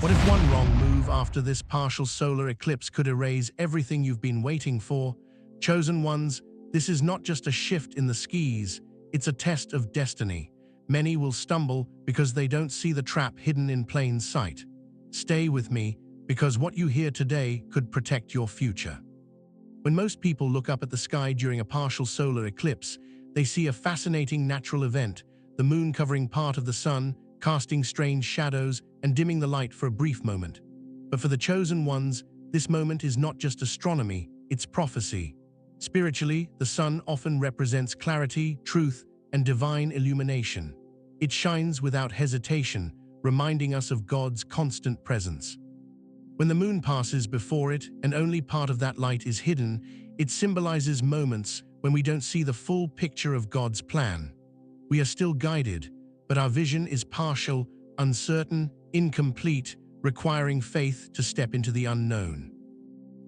What if one wrong move after this partial solar eclipse could erase everything you've been waiting for? Chosen ones, this is not just a shift in the skis, it's a test of destiny. Many will stumble because they don't see the trap hidden in plain sight. Stay with me, because what you hear today could protect your future. When most people look up at the sky during a partial solar eclipse, they see a fascinating natural event, the moon covering part of the sun, casting strange shadows and dimming the light for a brief moment. But for the chosen ones, this moment is not just astronomy, it's prophecy. Spiritually, the sun often represents clarity, truth, and divine illumination. It shines without hesitation, reminding us of God's constant presence. When the moon passes before it and only part of that light is hidden, it symbolizes moments when we don't see the full picture of God's plan. We are still guided, but our vision is partial, uncertain, incomplete, requiring faith to step into the unknown.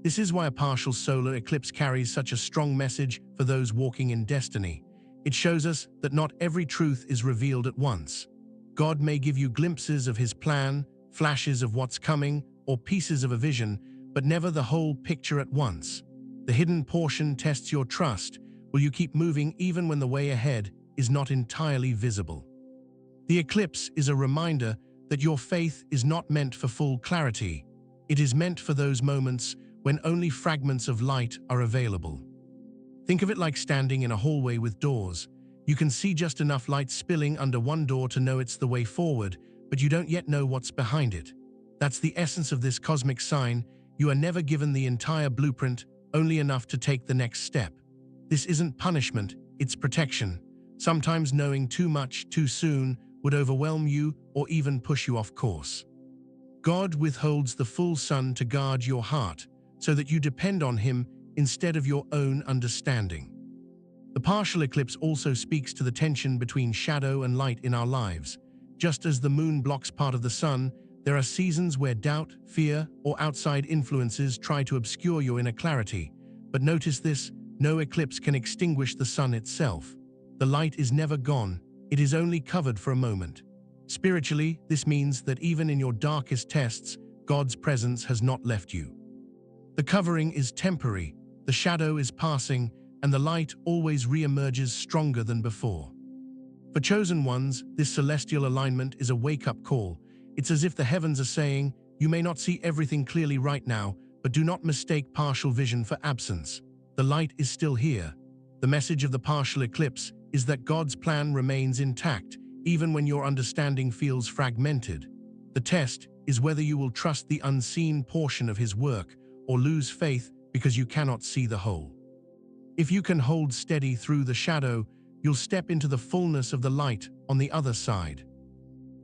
This is why a partial solar eclipse carries such a strong message for those walking in destiny. It shows us that not every truth is revealed at once. God may give you glimpses of His plan, flashes of what's coming, or pieces of a vision, but never the whole picture at once. The hidden portion tests your trust. Will you keep moving even when the way ahead is not entirely visible? The eclipse is a reminder that your faith is not meant for full clarity. It is meant for those moments when only fragments of light are available. Think of it like standing in a hallway with doors. You can see just enough light spilling under one door to know it's the way forward, but you don't yet know what's behind it. That's the essence of this cosmic sign. You are never given the entire blueprint, only enough to take the next step. This isn't punishment, it's protection. Sometimes knowing too much too soon would overwhelm you or even push you off course. God withholds the full sun to guard your heart, so that you depend on Him instead of your own understanding. The partial eclipse also speaks to the tension between shadow and light in our lives. Just as the moon blocks part of the sun, there are seasons where doubt, fear, or outside influences try to obscure your inner clarity. But notice this, no eclipse can extinguish the sun itself. The light is never gone, it is only covered for a moment. Spiritually, this means that even in your darkest tests, God's presence has not left you. The covering is temporary, the shadow is passing, and the light always re-emerges stronger than before. For chosen ones, this celestial alignment is a wake-up call. It's as if the heavens are saying, you may not see everything clearly right now, but do not mistake partial vision for absence. The light is still here. The message of the partial eclipse is that God's plan remains intact, even when your understanding feels fragmented. The test is whether you will trust the unseen portion of His work or lose faith because you cannot see the whole. If you can hold steady through the shadow, you'll step into the fullness of the light on the other side.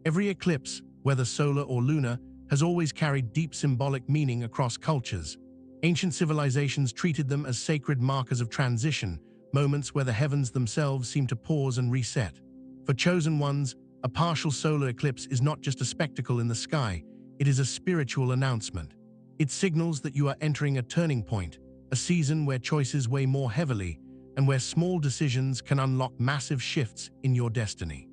Every eclipse, whether solar or lunar, has always carried deep symbolic meaning across cultures. Ancient civilizations treated them as sacred markers of transition, moments where the heavens themselves seem to pause and reset. For chosen ones, a partial solar eclipse is not just a spectacle in the sky, it is a spiritual announcement. It signals that you are entering a turning point, a season where choices weigh more heavily, and where small decisions can unlock massive shifts in your destiny.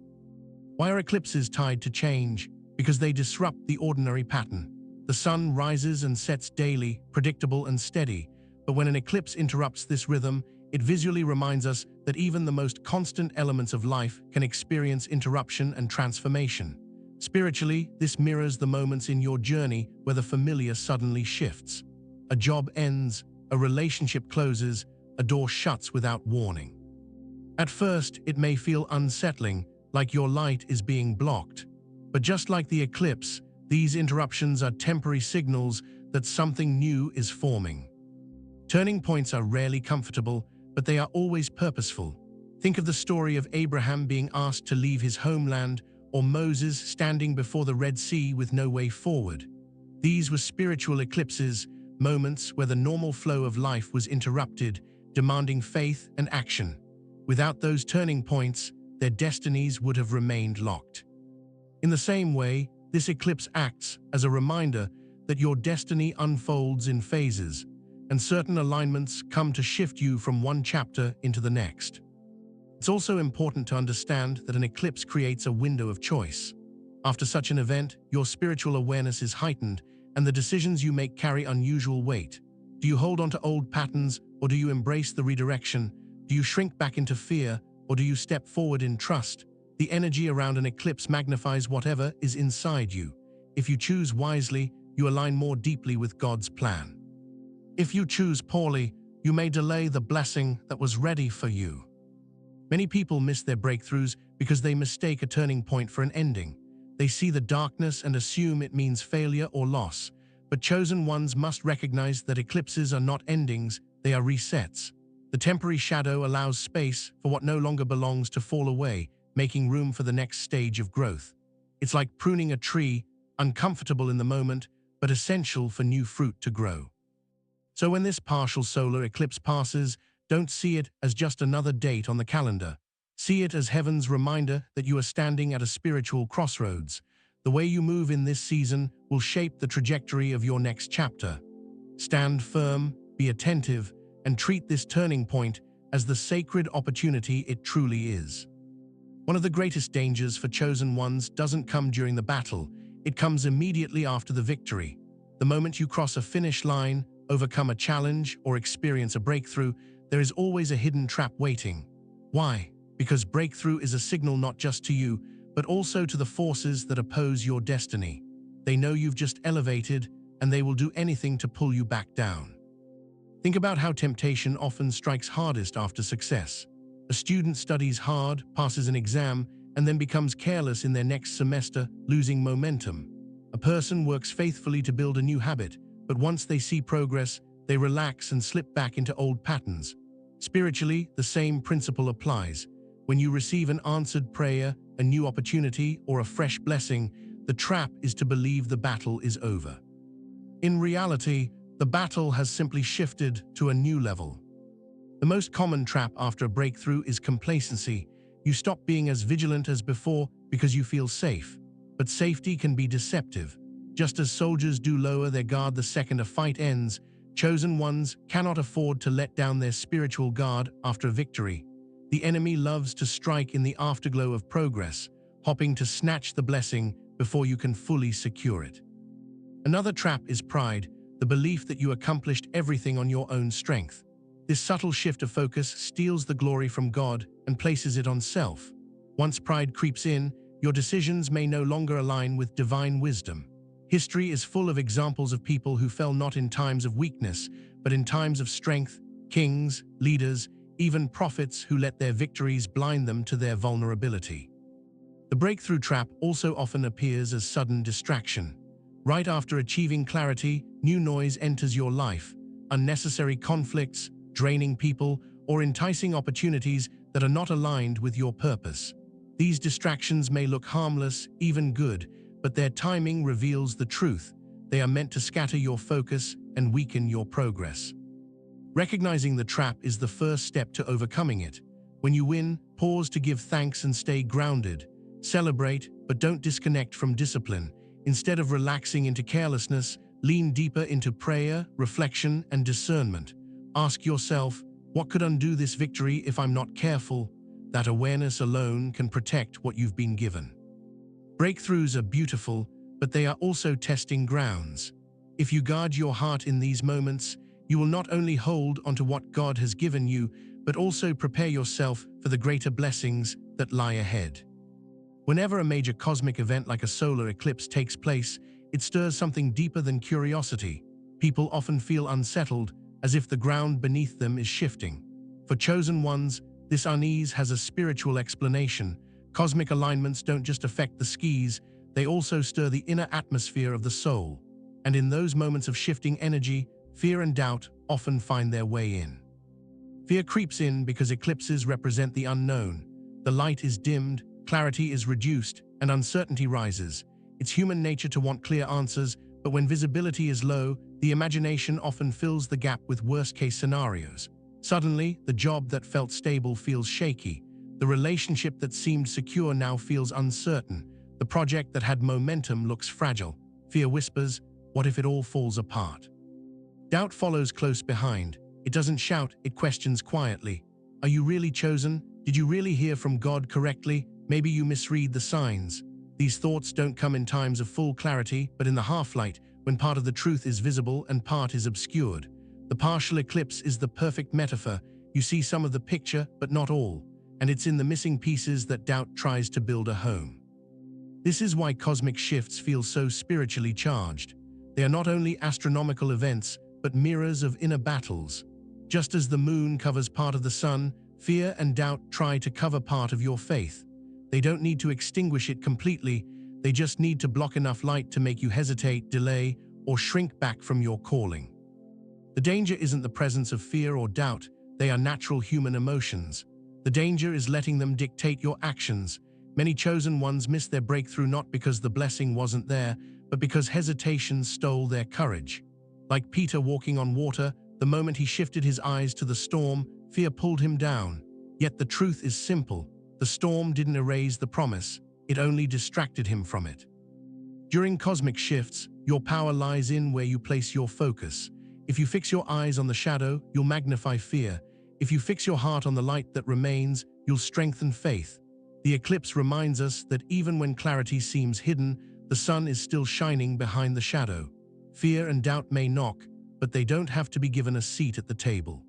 Why are eclipses tied to change? Because they disrupt the ordinary pattern. The sun rises and sets daily, predictable and steady, but when an eclipse interrupts this rhythm, it visually reminds us that even the most constant elements of life can experience interruption and transformation. Spiritually, this mirrors the moments in your journey where the familiar suddenly shifts. A job ends, a relationship closes, a door shuts without warning. At first, it may feel unsettling, like your light is being blocked. But just like the eclipse, these interruptions are temporary signals that something new is forming. Turning points are rarely comfortable, but they are always purposeful. Think of the story of Abraham being asked to leave his homeland, or Moses standing before the Red Sea with no way forward. These were spiritual eclipses, moments where the normal flow of life was interrupted, demanding faith and action. Without those turning points, their destinies would have remained locked. In the same way, this eclipse acts as a reminder that your destiny unfolds in phases, and certain alignments come to shift you from one chapter into the next. It's also important to understand that an eclipse creates a window of choice. After such an event, your spiritual awareness is heightened, and the decisions you make carry unusual weight. Do you hold on to old patterns, or do you embrace the redirection? Do you shrink back into fear, or do you step forward in trust? The energy around an eclipse magnifies whatever is inside you. If you choose wisely, you align more deeply with God's plan. If you choose poorly, you may delay the blessing that was ready for you. Many people miss their breakthroughs because they mistake a turning point for an ending. They see the darkness and assume it means failure or loss. But chosen ones must recognize that eclipses are not endings, they are resets. The temporary shadow allows space for what no longer belongs to fall away, making room for the next stage of growth. It's like pruning a tree, uncomfortable in the moment, but essential for new fruit to grow. So when this partial solar eclipse passes, don't see it as just another date on the calendar. See it as heaven's reminder that you are standing at a spiritual crossroads. The way you move in this season will shape the trajectory of your next chapter. Stand firm, be attentive, and treat this turning point as the sacred opportunity it truly is. One of the greatest dangers for chosen ones doesn't come during the battle, it comes immediately after the victory. The moment you cross a finish line, overcome a challenge, or experience a breakthrough, there is always a hidden trap waiting. Why? Because breakthrough is a signal not just to you, but also to the forces that oppose your destiny. They know you've just elevated, and they will do anything to pull you back down. Think about how temptation often strikes hardest after success. A student studies hard, passes an exam, and then becomes careless in their next semester, losing momentum. A person works faithfully to build a new habit, but once they see progress, they relax and slip back into old patterns. Spiritually, the same principle applies. When you receive an answered prayer, a new opportunity, or a fresh blessing, the trap is to believe the battle is over. In reality, the battle has simply shifted to a new level. The most common trap after a breakthrough is complacency. You stop being as vigilant as before because you feel safe. But safety can be deceptive. Just as soldiers do lower their guard the second a fight ends, chosen ones cannot afford to let down their spiritual guard after a victory. The enemy loves to strike in the afterglow of progress, hoping to snatch the blessing before you can fully secure it. Another trap is pride, the belief that you accomplished everything on your own strength. This subtle shift of focus steals the glory from God and places it on self. Once pride creeps in, your decisions may no longer align with divine wisdom. History is full of examples of people who fell not in times of weakness, but in times of strength: kings, leaders, even prophets who let their victories blind them to their vulnerability. The breakthrough trap also often appears as sudden distraction. Right after achieving clarity, new noise enters your life, unnecessary conflicts, draining people, or enticing opportunities that are not aligned with your purpose. These distractions may look harmless, even good, but their timing reveals the truth. They are meant to scatter your focus and weaken your progress. Recognizing the trap is the first step to overcoming it. When you win, pause to give thanks and stay grounded. Celebrate, but don't disconnect from discipline. Instead of relaxing into carelessness, lean deeper into prayer, reflection, and discernment. Ask yourself, what could undo this victory if I'm not careful? That awareness alone can protect what you've been given. Breakthroughs are beautiful, but they are also testing grounds. If you guard your heart in these moments, you will not only hold onto what God has given you, but also prepare yourself for the greater blessings that lie ahead. Whenever a major cosmic event like a solar eclipse takes place, it stirs something deeper than curiosity. People often feel unsettled, as if the ground beneath them is shifting. For chosen ones, this unease has a spiritual explanation. Cosmic alignments don't just affect the skies, they also stir the inner atmosphere of the soul. And in those moments of shifting energy, fear and doubt often find their way in. Fear creeps in because eclipses represent the unknown. The light is dimmed, clarity is reduced, and uncertainty rises. It's human nature to want clear answers, but when visibility is low, the imagination often fills the gap with worst-case scenarios. Suddenly, the job that felt stable feels shaky. The relationship that seemed secure now feels uncertain. The project that had momentum looks fragile. Fear whispers, what if it all falls apart? Doubt follows close behind. It doesn't shout, it questions quietly. Are you really chosen? Did you really hear from God correctly? Maybe you misread the signs. These thoughts don't come in times of full clarity, but in the half-light, when part of the truth is visible and part is obscured. The partial eclipse is the perfect metaphor. You see some of the picture, but not all, and it's in the missing pieces that doubt tries to build a home. This is why cosmic shifts feel so spiritually charged. They are not only astronomical events, but mirrors of inner battles. Just as the moon covers part of the sun, fear and doubt try to cover part of your faith. They don't need to extinguish it completely, they just need to block enough light to make you hesitate, delay, or shrink back from your calling. The danger isn't the presence of fear or doubt, they are natural human emotions. The danger is letting them dictate your actions. Many chosen ones miss their breakthrough not because the blessing wasn't there, but because hesitation stole their courage. Like Peter walking on water, the moment he shifted his eyes to the storm, fear pulled him down. Yet the truth is simple. The storm didn't erase the promise, it only distracted him from it. During cosmic shifts, your power lies in where you place your focus. If you fix your eyes on the shadow, you'll magnify fear. If you fix your heart on the light that remains, you'll strengthen faith. The eclipse reminds us that even when clarity seems hidden, the sun is still shining behind the shadow. Fear and doubt may knock, but they don't have to be given a seat at the table.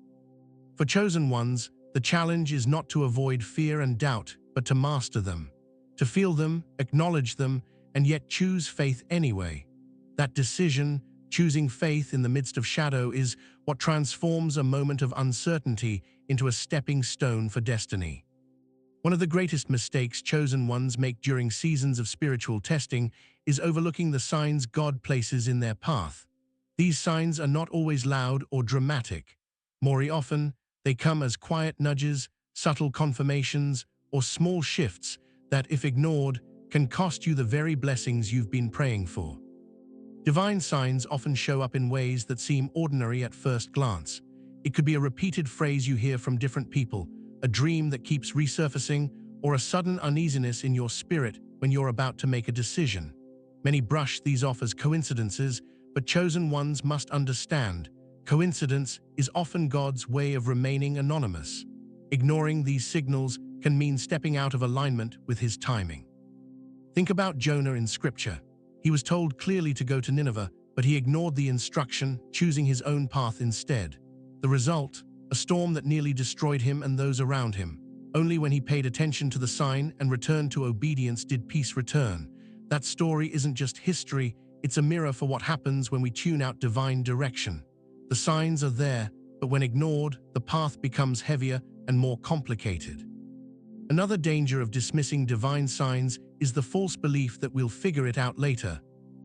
For chosen ones, the challenge is not to avoid fear and doubt, but to master them. To feel them, acknowledge them, and yet choose faith anyway. That decision, choosing faith in the midst of shadow, is what transforms a moment of uncertainty into a stepping stone for destiny. One of the greatest mistakes chosen ones make during seasons of spiritual testing is overlooking the signs God places in their path. These signs are not always loud or dramatic. More often, they come as quiet nudges, subtle confirmations, or small shifts that, if ignored, can cost you the very blessings you've been praying for. Divine signs often show up in ways that seem ordinary at first glance. It could be a repeated phrase you hear from different people, a dream that keeps resurfacing, or a sudden uneasiness in your spirit when you're about to make a decision. Many brush these off as coincidences, but chosen ones must understand. Coincidence is often God's way of remaining anonymous. Ignoring these signals can mean stepping out of alignment with His timing. Think about Jonah in Scripture. He was told clearly to go to Nineveh, but he ignored the instruction, choosing his own path instead. The result? A storm that nearly destroyed him and those around him. Only when he paid attention to the sign and returned to obedience did peace return. That story isn't just history, it's a mirror for what happens when we tune out divine direction. The signs are there, but when ignored, the path becomes heavier and more complicated. Another danger of dismissing divine signs is the false belief that we'll figure it out later.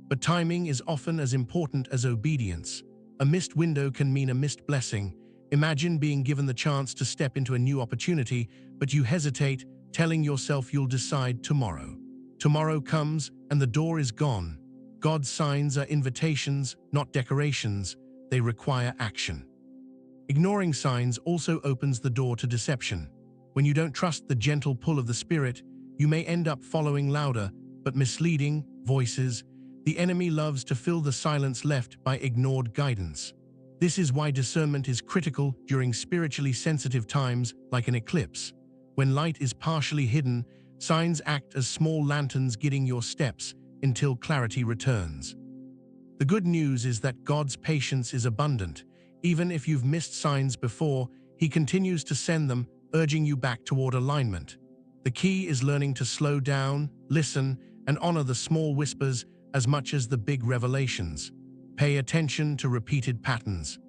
But timing is often as important as obedience. A missed window can mean a missed blessing. Imagine being given the chance to step into a new opportunity, but you hesitate, telling yourself you'll decide tomorrow. Tomorrow comes, and the door is gone. God's signs are invitations, not decorations. They require action. Ignoring signs also opens the door to deception. When you don't trust the gentle pull of the Spirit, you may end up following louder, but misleading voices. The enemy loves to fill the silence left by ignored guidance. This is why discernment is critical during spiritually sensitive times like an eclipse. When light is partially hidden, signs act as small lanterns guiding your steps until clarity returns. The good news is that God's patience is abundant. Even if you've missed signs before, He continues to send them, urging you back toward alignment. The key is learning to slow down, listen, and honor the small whispers as much as the big revelations. Pay attention to repeated patterns,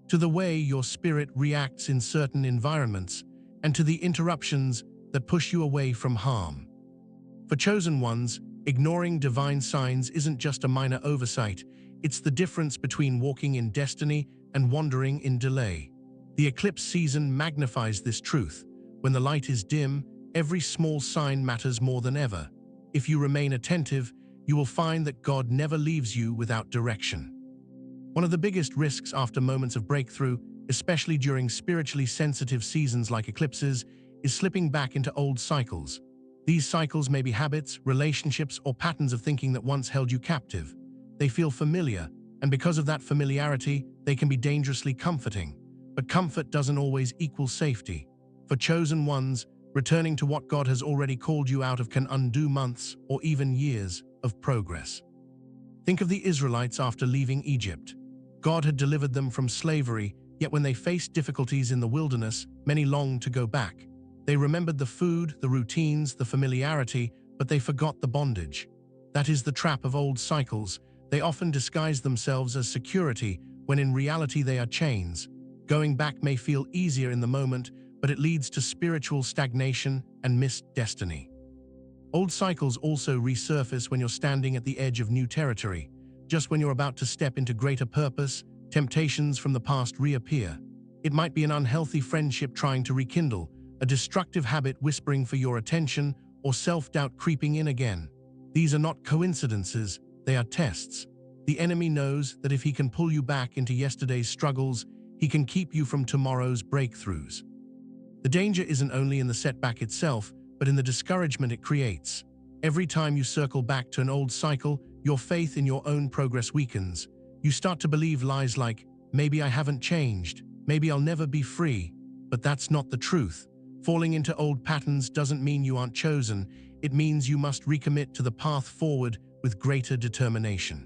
to the way your spirit reacts in certain environments, and to the interruptions that push you away from harm. For chosen ones, ignoring divine signs isn't just a minor oversight, it's the difference between walking in destiny and wandering in delay. The eclipse season magnifies this truth. When the light is dim, every small sign matters more than ever. If you remain attentive, you will find that God never leaves you without direction. One of the biggest risks after moments of breakthrough, especially during spiritually sensitive seasons like eclipses, is slipping back into old cycles. These cycles may be habits, relationships, or patterns of thinking that once held you captive. They feel familiar, and because of that familiarity, they can be dangerously comforting. But comfort doesn't always equal safety. For chosen ones, Returning to what God has already called you out of can undo months or even years of progress. Think of the Israelites after leaving Egypt. God had delivered them from slavery, yet when they faced difficulties in the wilderness, many longed to go back. They remembered the food, the routines, the familiarity, but they forgot the bondage. That is the trap of old cycles. They often disguise themselves as security, when in reality they are chains. Going back may feel easier in the moment, but it leads to spiritual stagnation and missed destiny. Old cycles also resurface when you're standing at the edge of new territory. Just when you're about to step into greater purpose, temptations from the past reappear. It might be an unhealthy friendship trying to rekindle, a destructive habit whispering for your attention, or self-doubt creeping in again. These are not coincidences, they are tests. The enemy knows that if he can pull you back into yesterday's struggles, he can keep you from tomorrow's breakthroughs. The danger isn't only in the setback itself, but in the discouragement it creates. Every time you circle back to an old cycle, your faith in your own progress weakens. You start to believe lies like, maybe I haven't changed, maybe I'll never be free. But that's not the truth. Falling into old patterns doesn't mean you aren't chosen, it means you must recommit to the path forward with greater determination.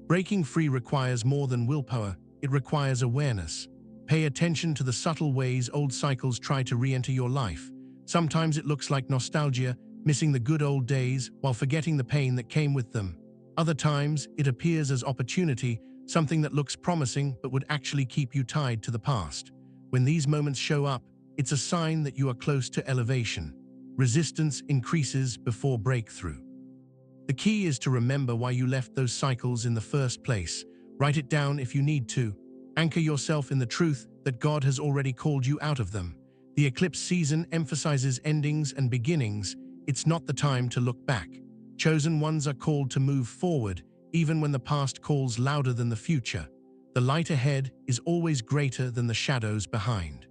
Breaking free requires more than willpower, it requires awareness. Pay attention to the subtle ways old cycles try to re-enter your life. Sometimes it looks like nostalgia, missing the good old days while forgetting the pain that came with them. Other times, it appears as opportunity, something that looks promising but would actually keep you tied to the past. When these moments show up, it's a sign that you are close to elevation. Resistance increases before breakthrough. The key is to remember why you left those cycles in the first place. Write it down if you need to. Anchor yourself in the truth that God has already called you out of them. The eclipse season emphasizes endings and beginnings. It's not the time to look back. Chosen ones are called to move forward, even when the past calls louder than the future. The light ahead is always greater than the shadows behind.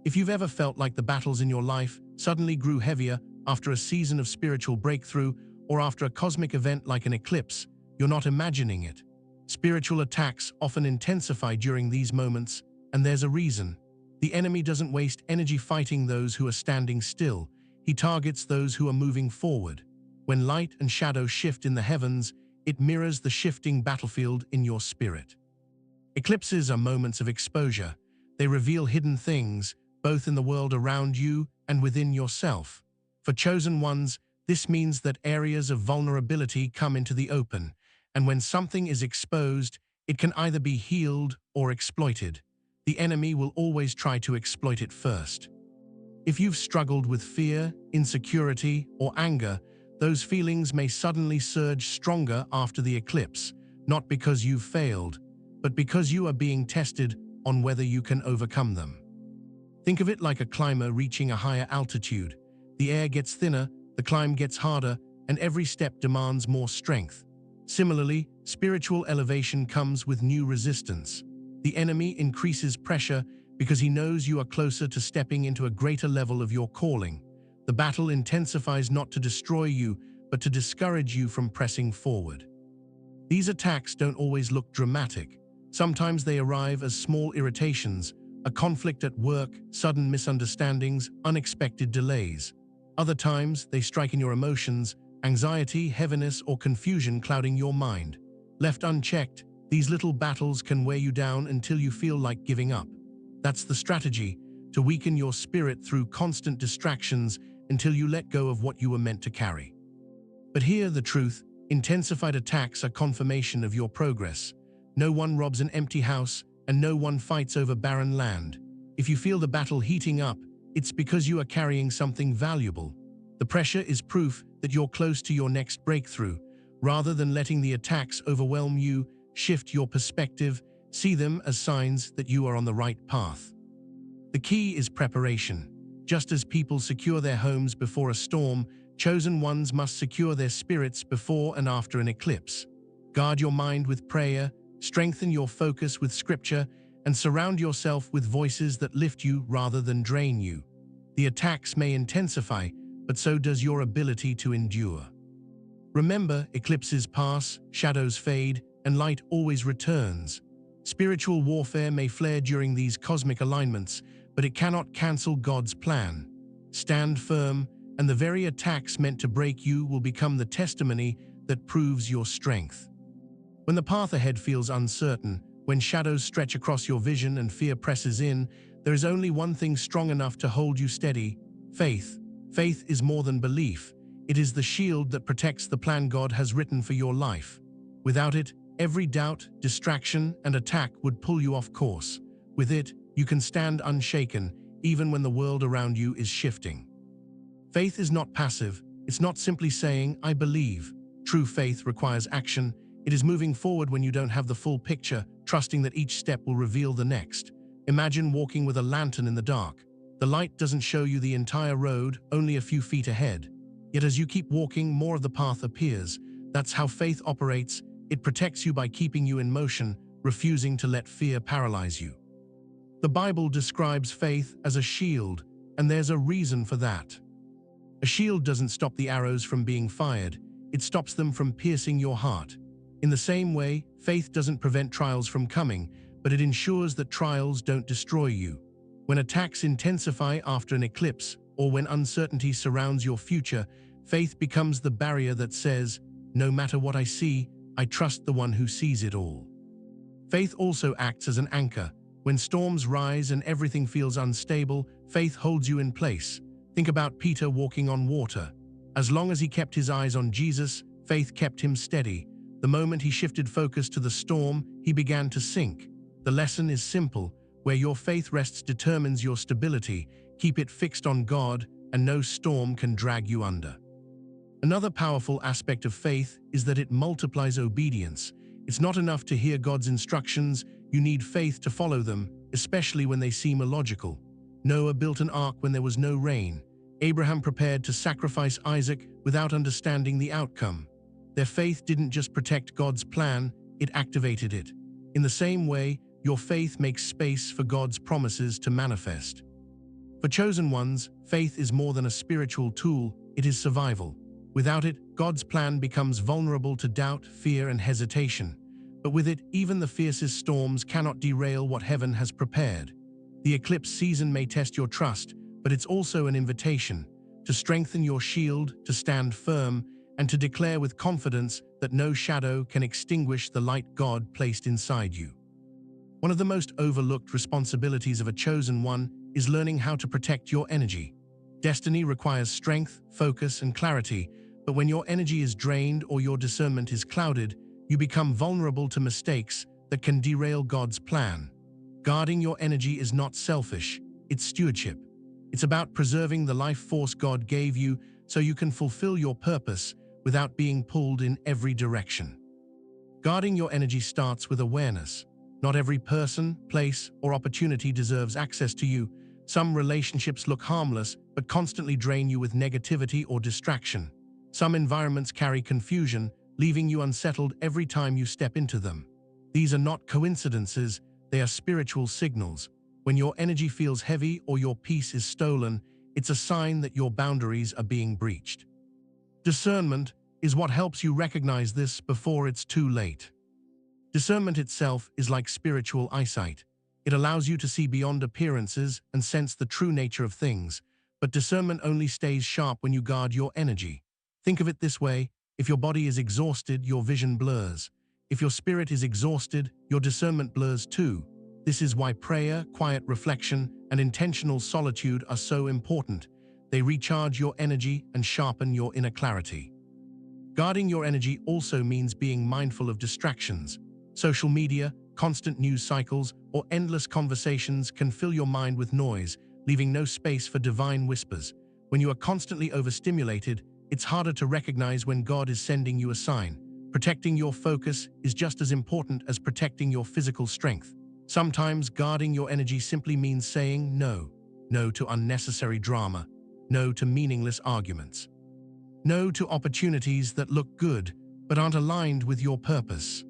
If you've ever felt like the battles in your life suddenly grew heavier after a season of spiritual breakthrough or after a cosmic event like an eclipse, you're not imagining it. Spiritual attacks often intensify during these moments, and there's a reason. The enemy doesn't waste energy fighting those who are standing still. He targets those who are moving forward. When light and shadow shift in the heavens, it mirrors the shifting battlefield in your spirit. Eclipses are moments of exposure. They reveal hidden things, both in the world around you and within yourself. For chosen ones, this means that areas of vulnerability come into the open, and when something is exposed, it can either be healed or exploited. The enemy will always try to exploit it first. If you've struggled with fear, insecurity, or anger, those feelings may suddenly surge stronger after the eclipse, not because you've failed, but because you are being tested on whether you can overcome them. Think of it like a climber reaching a higher altitude. The air gets thinner, the climb gets harder, and every step demands more strength. Similarly, spiritual elevation comes with new resistance. The enemy increases pressure because he knows you are closer to stepping into a greater level of your calling. The battle intensifies not to destroy you, but to discourage you from pressing forward. These attacks don't always look dramatic. Sometimes they arrive as small irritations, a conflict at work, sudden misunderstandings, unexpected delays. Other times, they strike in your emotions, anxiety, heaviness, or confusion clouding your mind. Left unchecked, these little battles can wear you down until you feel like giving up. That's the strategy, to weaken your spirit through constant distractions until you let go of what you were meant to carry. But hear the truth, intensified attacks are confirmation of your progress. No one robs an empty house, and no one fights over barren land. If you feel the battle heating up, it's because you are carrying something valuable. The pressure is proof that you're close to your next breakthrough. Rather than letting the attacks overwhelm you, shift your perspective, see them as signs that you are on the right path. The key is preparation. Just as people secure their homes before a storm, chosen ones must secure their spirits before and after an eclipse. Guard your mind with prayer, strengthen your focus with scripture, and surround yourself with voices that lift you rather than drain you. The attacks may intensify, but so does your ability to endure. Remember, eclipses pass, shadows fade, and light always returns. Spiritual warfare may flare during these cosmic alignments, but it cannot cancel God's plan. stand firm, and the very attacks meant to break you will become the testimony that proves your strength. When the path ahead feels uncertain, when shadows stretch across your vision and fear presses in, there is only one thing strong enough to hold you steady: faith. Faith is more than belief. It is the shield that protects the plan God has written for your life. Without it, every doubt, distraction, and attack would pull you off course. With it, you can stand unshaken, even when the world around you is shifting. Faith is not passive. It's not simply saying, "I believe." True faith requires action. It is moving forward when you don't have the full picture, trusting that each step will reveal the next. Imagine walking with a lantern in the dark. The light doesn't show you the entire road, only a few feet ahead. Yet as you keep walking, more of the path appears. That's how faith operates. It protects you by keeping you in motion, refusing to let fear paralyze you. The Bible describes faith as a shield, and there's a reason for that. A shield doesn't stop the arrows from being fired. It stops them from piercing your heart. In the same way, faith doesn't prevent trials from coming, but it ensures that trials don't destroy you. When attacks intensify after an eclipse, or when uncertainty surrounds your future, faith becomes the barrier that says, "No matter what I see, I trust the one who sees it all." Faith also acts as an anchor. When storms rise and everything feels unstable, faith holds you in place. Think about Peter walking on water. As long as he kept his eyes on Jesus, faith kept him steady. The moment he shifted focus to the storm, he began to sink. The lesson is simple. Where your faith rests determines your stability. Keep it fixed on God, and no storm can drag you under. Another powerful aspect of faith is that it multiplies obedience. It's not enough to hear God's instructions, you need faith to follow them, especially when they seem illogical. Noah built an ark when there was no rain. Abraham prepared to sacrifice Isaac without understanding the outcome. Their faith didn't just protect God's plan, it activated it. In the same way, your faith makes space for God's promises to manifest. For chosen ones, faith is more than a spiritual tool, it is survival. Without it, God's plan becomes vulnerable to doubt, fear, and hesitation. But with it, even the fiercest storms cannot derail what heaven has prepared. The eclipse season may test your trust, but it's also an invitation to strengthen your shield, to stand firm, and to declare with confidence that no shadow can extinguish the light God placed inside you. One of the most overlooked responsibilities of a chosen one is learning how to protect your energy. Destiny requires strength, focus, and clarity, but when your energy is drained or your discernment is clouded, you become vulnerable to mistakes that can derail God's plan. Guarding your energy is not selfish, it's stewardship. It's about preserving the life force God gave you so you can fulfill your purpose without being pulled in every direction. Guarding your energy starts with awareness. Not every person, place, or opportunity deserves access to you. Some relationships look harmless, but constantly drain you with negativity or distraction. Some environments carry confusion, leaving you unsettled every time you step into them. These are not coincidences, they are spiritual signals. When your energy feels heavy or your peace is stolen, it's a sign that your boundaries are being breached. Discernment is what helps you recognize this before it's too late. Discernment itself is like spiritual eyesight. It allows you to see beyond appearances and sense the true nature of things, but discernment only stays sharp when you guard your energy. Think of it this way: if your body is exhausted, your vision blurs. If your spirit is exhausted, your discernment blurs too. This is why prayer, quiet reflection, and intentional solitude are so important. They recharge your energy and sharpen your inner clarity. Guarding your energy also means being mindful of distractions. Social media, constant news cycles, or endless conversations can fill your mind with noise, leaving no space for divine whispers. When you are constantly overstimulated, it's harder to recognize when God is sending you a sign. Protecting your focus is just as important as protecting your physical strength. Sometimes guarding your energy simply means saying no. No to unnecessary drama. No to meaningless arguments. No to opportunities that look good but aren't aligned with your purpose.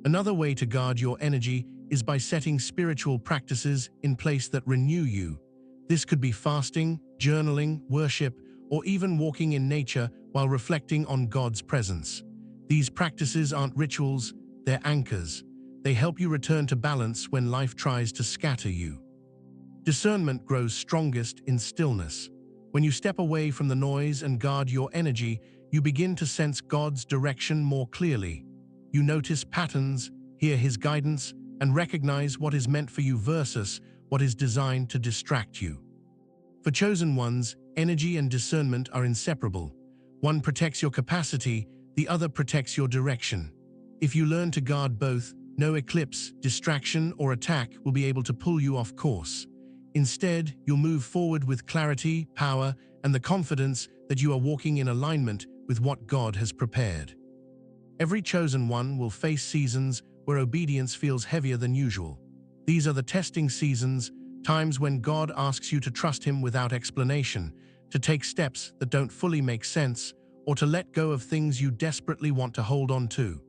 Another way to guard your energy is by setting spiritual practices in place that renew you. This could be fasting, journaling, worship, or even walking in nature while reflecting on God's presence. These practices aren't rituals, they're anchors. They help you return to balance when life tries to scatter you. Discernment grows strongest in stillness. When you step away from the noise and guard your energy, you begin to sense God's direction more clearly. You notice patterns, hear His guidance, and recognize what is meant for you versus what is designed to distract you. For chosen ones, energy and discernment are inseparable. One protects your capacity, the other protects your direction. If you learn to guard both, no eclipse, distraction, or attack will be able to pull you off course. Instead, you'll move forward with clarity, power, and the confidence that you are walking in alignment with what God has prepared. Every chosen one will face seasons where obedience feels heavier than usual. These are the testing seasons, times when God asks you to trust Him without explanation, to take steps that don't fully make sense, or to let go of things you desperately want to hold on to.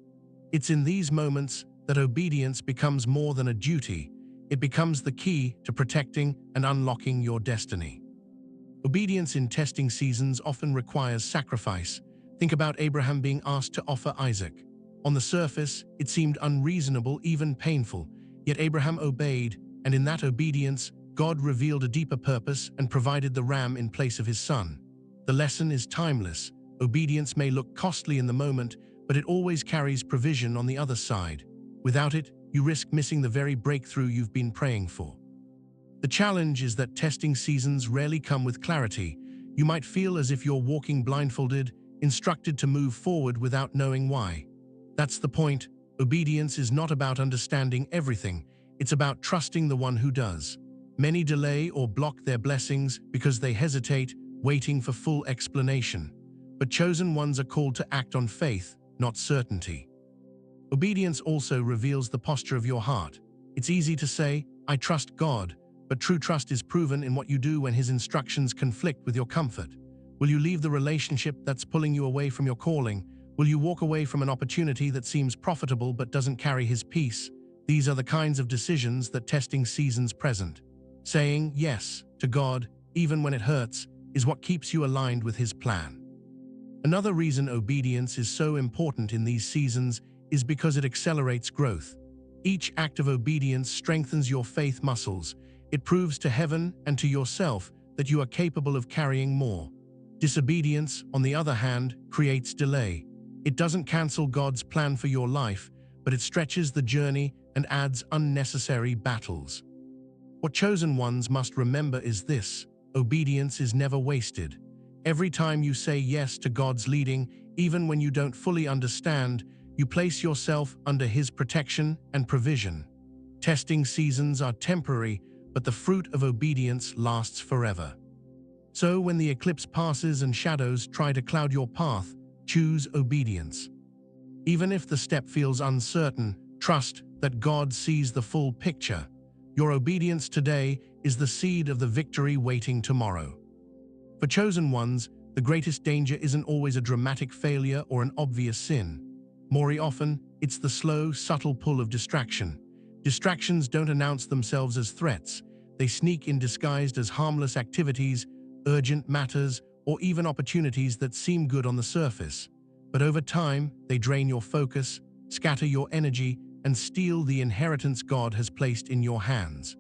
It's in these moments that obedience becomes more than a duty. It becomes the key to protecting and unlocking your destiny. Obedience in testing seasons often requires sacrifice. Think about Abraham being asked to offer Isaac. On the surface, it seemed unreasonable, even painful, yet Abraham obeyed, and in that obedience, God revealed a deeper purpose and provided the ram in place of his son. The lesson is timeless. Obedience may look costly in the moment, but it always carries provision on the other side. Without it, you risk missing the very breakthrough you've been praying for. The challenge is that testing seasons rarely come with clarity. You might feel as if you're walking blindfolded, instructed to move forward without knowing why. That's the point. Obedience is not about understanding everything. It's about trusting the one who does. Many delay or block their blessings because they hesitate, waiting for full explanation. But chosen ones are called to act on faith, not certainty. Obedience also reveals the posture of your heart. It's easy to say, "I trust God," but true trust is proven in what you do when His instructions conflict with your comfort. Will you leave the relationship that's pulling you away from your calling? Will you walk away from an opportunity that seems profitable but doesn't carry His peace? These are the kinds of decisions that testing seasons present. Saying yes to God, even when it hurts, is what keeps you aligned with His plan. Another reason obedience is so important in these seasons is because it accelerates growth. Each act of obedience strengthens your faith muscles. It proves to heaven and to yourself that you are capable of carrying more. Disobedience, on the other hand, creates delay. It doesn't cancel God's plan for your life, but it stretches the journey and adds unnecessary battles. What chosen ones must remember is this: obedience is never wasted. Every time you say yes to God's leading, even when you don't fully understand, you place yourself under His protection and provision. Testing seasons are temporary, but the fruit of obedience lasts forever. So when the eclipse passes and shadows try to cloud your path, choose obedience. Even if the step feels uncertain, trust that God sees the full picture. Your obedience today is the seed of the victory waiting tomorrow. For chosen ones, the greatest danger isn't always a dramatic failure or an obvious sin. More often, it's the slow, subtle pull of distraction. Distractions don't announce themselves as threats. They sneak in disguised as harmless activities, urgent matters, or even opportunities that seem good on the surface. But over time, they drain your focus, scatter your energy, and steal the inheritance God has placed in your hands.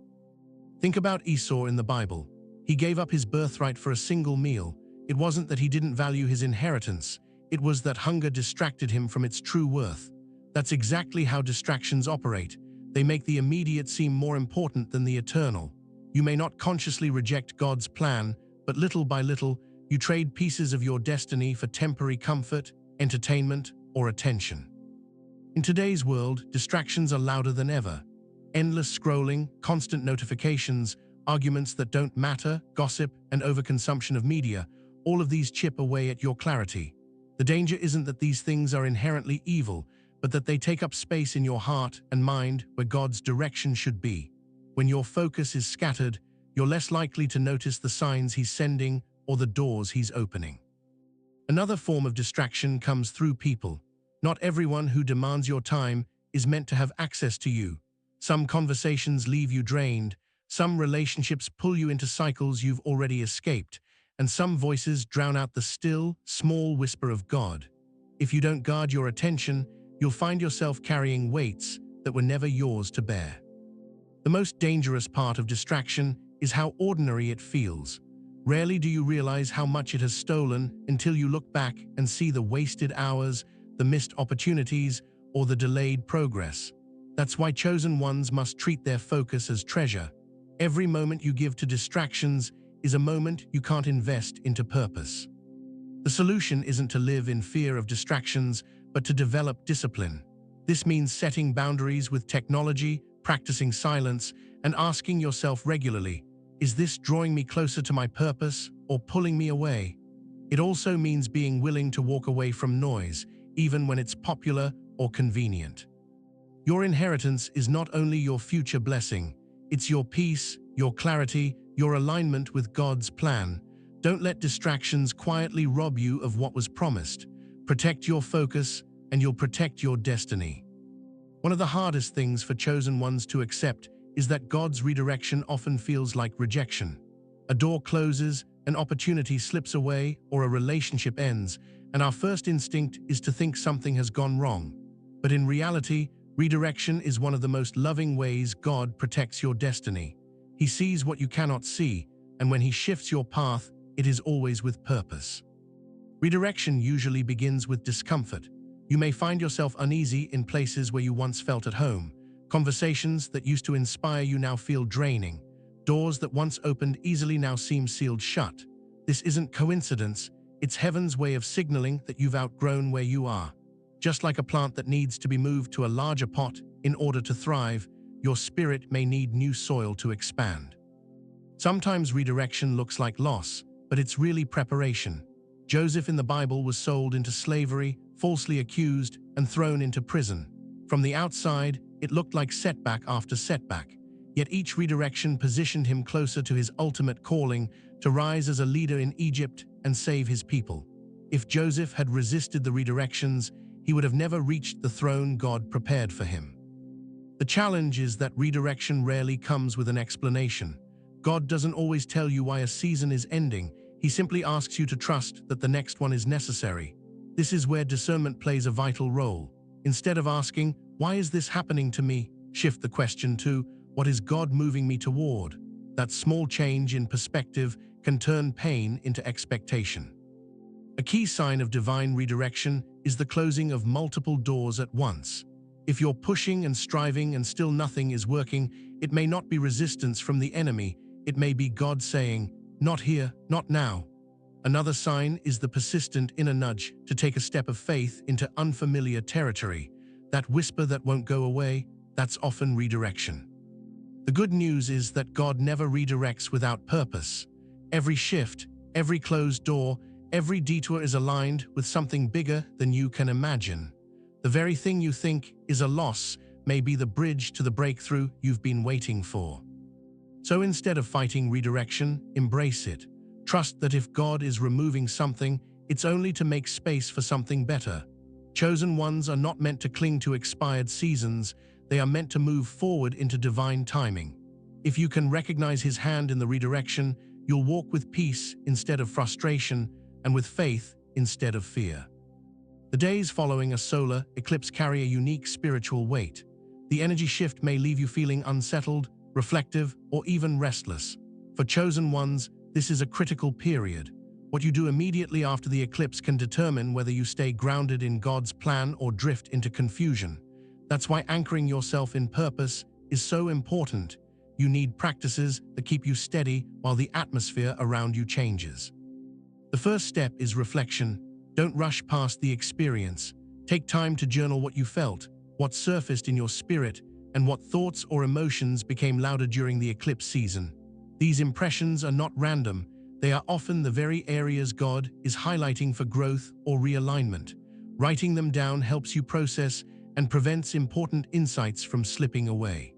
Think about Esau in the Bible. He gave up his birthright for a single meal. It wasn't that he didn't value his inheritance. It was that hunger distracted him from its true worth. That's exactly how distractions operate. They make the immediate seem more important than the eternal. You may not consciously reject God's plan, but little by little, you trade pieces of your destiny for temporary comfort, entertainment, or attention. In today's world, distractions are louder than ever. Endless scrolling, constant notifications, arguments that don't matter, gossip, and overconsumption of media, all of these chip away at your clarity. The danger isn't that these things are inherently evil, but that they take up space in your heart and mind where God's direction should be. When your focus is scattered, you're less likely to notice the signs He's sending or the doors He's opening. Another form of distraction comes through people. Not everyone who demands your time is meant to have access to you. Some conversations leave you drained, some relationships pull you into cycles you've already escaped, and some voices drown out the still, small whisper of God. If you don't guard your attention, you'll find yourself carrying weights that were never yours to bear. The most dangerous part of distraction is how ordinary it feels. Rarely do you realize how much it has stolen until you look back and see the wasted hours, the missed opportunities, or the delayed progress. That's why chosen ones must treat their focus as treasure. Every moment you give to distractions is a moment you can't invest into purpose. The solution isn't to live in fear of distractions, but to develop discipline. This means setting boundaries with technology, practicing silence, and asking yourself regularly, is this drawing me closer to my purpose or pulling me away? It also means being willing to walk away from noise, even when it's popular or convenient. Your inheritance is not only your future blessing, it's your peace, your clarity, your alignment with God's plan. Don't let distractions quietly rob you of what was promised. Protect your focus, and you'll protect your destiny. One of the hardest things for chosen ones to accept is that God's redirection often feels like rejection. A door closes, an opportunity slips away, or a relationship ends, and our first instinct is to think something has gone wrong. But in reality, redirection is one of the most loving ways God protects your destiny. He sees what you cannot see, and when He shifts your path, it is always with purpose. Redirection usually begins with discomfort. You may find yourself uneasy in places where you once felt at home. Conversations that used to inspire you now feel draining. Doors that once opened easily now seem sealed shut. This isn't coincidence, it's heaven's way of signaling that you've outgrown where you are. Just like a plant that needs to be moved to a larger pot in order to thrive, your spirit may need new soil to expand. Sometimes redirection looks like loss, but it's really preparation. Joseph in the Bible was sold into slavery, falsely accused, and thrown into prison. From the outside, it looked like setback after setback, yet each redirection positioned him closer to his ultimate calling to rise as a leader in Egypt and save his people. If Joseph had resisted the redirections, he would have never reached the throne God prepared for him. The challenge is that redirection rarely comes with an explanation. God doesn't always tell you why a season is ending. He simply asks you to trust that the next one is necessary. This is where discernment plays a vital role. Instead of asking, "Why is this happening to me?" shift the question to, "What is God moving me toward?" That small change in perspective can turn pain into expectation. A key sign of divine redirection is the closing of multiple doors at once. If you're pushing and striving and still nothing is working, it may not be resistance from the enemy, it may be God saying, "Not here, not now." Another sign is the persistent inner nudge to take a step of faith into unfamiliar territory. That whisper that won't go away, that's often redirection. The good news is that God never redirects without purpose. Every shift, every closed door, every detour is aligned with something bigger than you can imagine. The very thing you think is a loss may be the bridge to the breakthrough you've been waiting for. So instead of fighting redirection, embrace it. Trust that if God is removing something, it's only to make space for something better. Chosen ones are not meant to cling to expired seasons, they are meant to move forward into divine timing. If you can recognize His hand in the redirection, you'll walk with peace instead of frustration, and with faith instead of fear. The days following a solar eclipse carry a unique spiritual weight. The energy shift may leave you feeling unsettled, reflective, or even restless. For chosen ones, this is a critical period. What you do immediately after the eclipse can determine whether you stay grounded in God's plan or drift into confusion. That's why anchoring yourself in purpose is so important. You need practices that keep you steady while the atmosphere around you changes. The first step is reflection. Don't rush past the experience. Take time to journal what you felt, what surfaced in your spirit, and what thoughts or emotions became louder during the eclipse season. These impressions are not random. They are often the very areas God is highlighting for growth or realignment. Writing them down helps you process and prevents important insights from slipping away.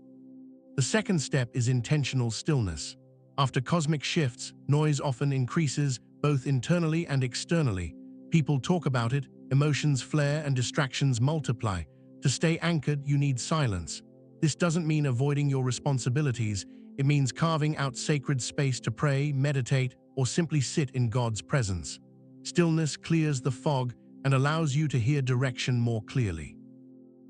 The second step is intentional stillness. After cosmic shifts, noise often increases, both internally and externally. People talk about it, emotions flare, and distractions multiply. To stay anchored, you need silence. This doesn't mean avoiding your responsibilities. It means carving out sacred space to pray, meditate, or simply sit in God's presence. Stillness clears the fog and allows you to hear direction more clearly.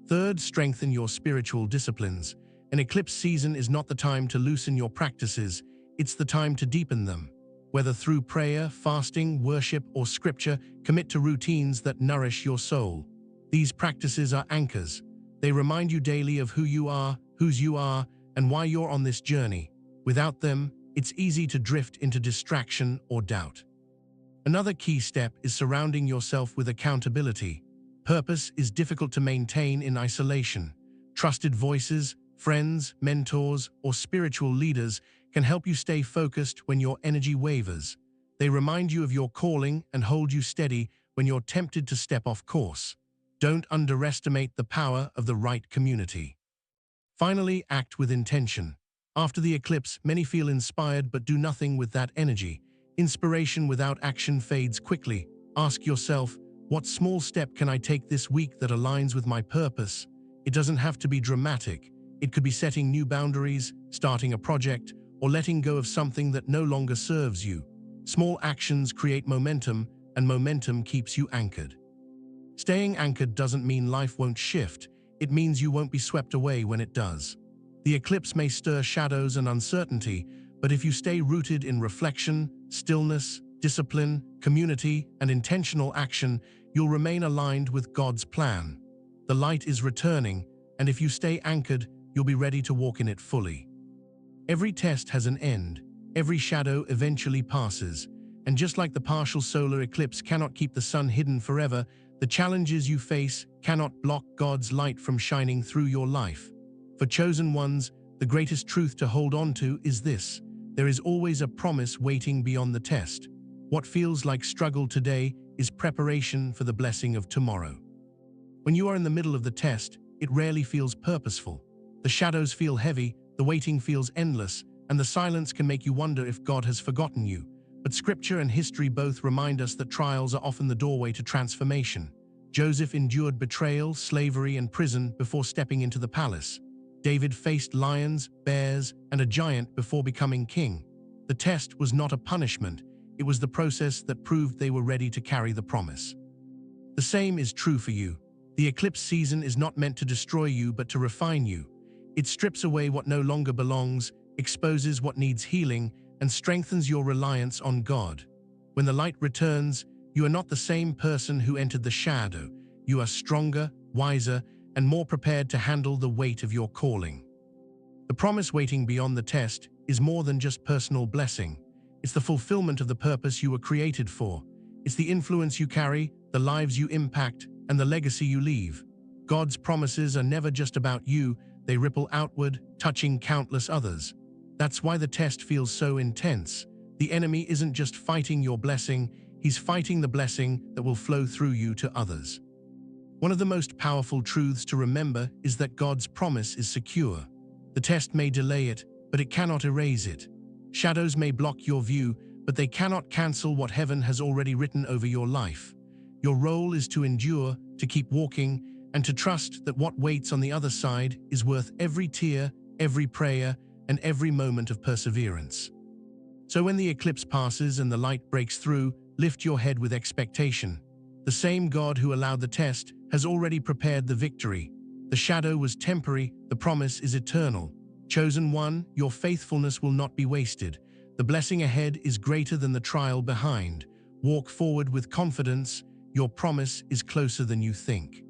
Third, strengthen your spiritual disciplines. An eclipse season is not the time to loosen your practices, it's the time to deepen them. Whether through prayer, fasting, worship, or scripture, commit to routines that nourish your soul. These practices are anchors. They remind you daily of who you are, whose you are, and why you're on this journey. Without them, it's easy to drift into distraction or doubt. Another key step is surrounding yourself with accountability. Purpose is difficult to maintain in isolation. Trusted voices, friends, mentors, or spiritual leaders can help you stay focused when your energy wavers. They remind you of your calling and hold you steady when you're tempted to step off course. Don't underestimate the power of the right community. Finally, act with intention. After the eclipse, many feel inspired but do nothing with that energy. Inspiration without action fades quickly. Ask yourself, what small step can I take this week that aligns with my purpose? It doesn't have to be dramatic. It could be setting new boundaries, starting a project, or letting go of something that no longer serves you. Small actions create momentum, and momentum keeps you anchored. Staying anchored doesn't mean life won't shift. It means you won't be swept away when it does. The eclipse may stir shadows and uncertainty, but if you stay rooted in reflection, stillness, discipline, community, and intentional action, you'll remain aligned with God's plan. The light is returning, and if you stay anchored, you'll be ready to walk in it fully. Every test has an end. Every shadow eventually passes. And just like the partial solar eclipse cannot keep the sun hidden forever, the challenges you face cannot block God's light from shining through your life. For chosen ones, the greatest truth to hold on to is this: there is always a promise waiting beyond the test. What feels like struggle today is preparation for the blessing of tomorrow. When you are in the middle of the test, it rarely feels purposeful. The shadows feel heavy, the waiting feels endless, and the silence can make you wonder if God has forgotten you. But scripture and history both remind us that trials are often the doorway to transformation. Joseph endured betrayal, slavery, and prison before stepping into the palace. David faced lions, bears, and a giant before becoming king. The test was not a punishment, it was the process that proved they were ready to carry the promise. The same is true for you. The eclipse season is not meant to destroy you but to refine you. It strips away what no longer belongs, exposes what needs healing, and strengthens your reliance on God. When the light returns, you are not the same person who entered the shadow. You are stronger, wiser, and more prepared to handle the weight of your calling. The promise waiting beyond the test is more than just personal blessing. It's the fulfillment of the purpose you were created for. It's the influence you carry, the lives you impact, and the legacy you leave. God's promises are never just about you, they ripple outward, touching countless others. That's why the test feels so intense. The enemy isn't just fighting your blessing, he's fighting the blessing that will flow through you to others. One of the most powerful truths to remember is that God's promise is secure. The test may delay it, but it cannot erase it. Shadows may block your view, but they cannot cancel what heaven has already written over your life. Your role is to endure, to keep walking, and to trust that what waits on the other side is worth every tear, every prayer, and every moment of perseverance. So when the eclipse passes and the light breaks through, lift your head with expectation. The same God who allowed the test has already prepared the victory. The shadow was temporary, the promise is eternal. Chosen one, your faithfulness will not be wasted. The blessing ahead is greater than the trial behind. Walk forward with confidence. Your promise is closer than you think.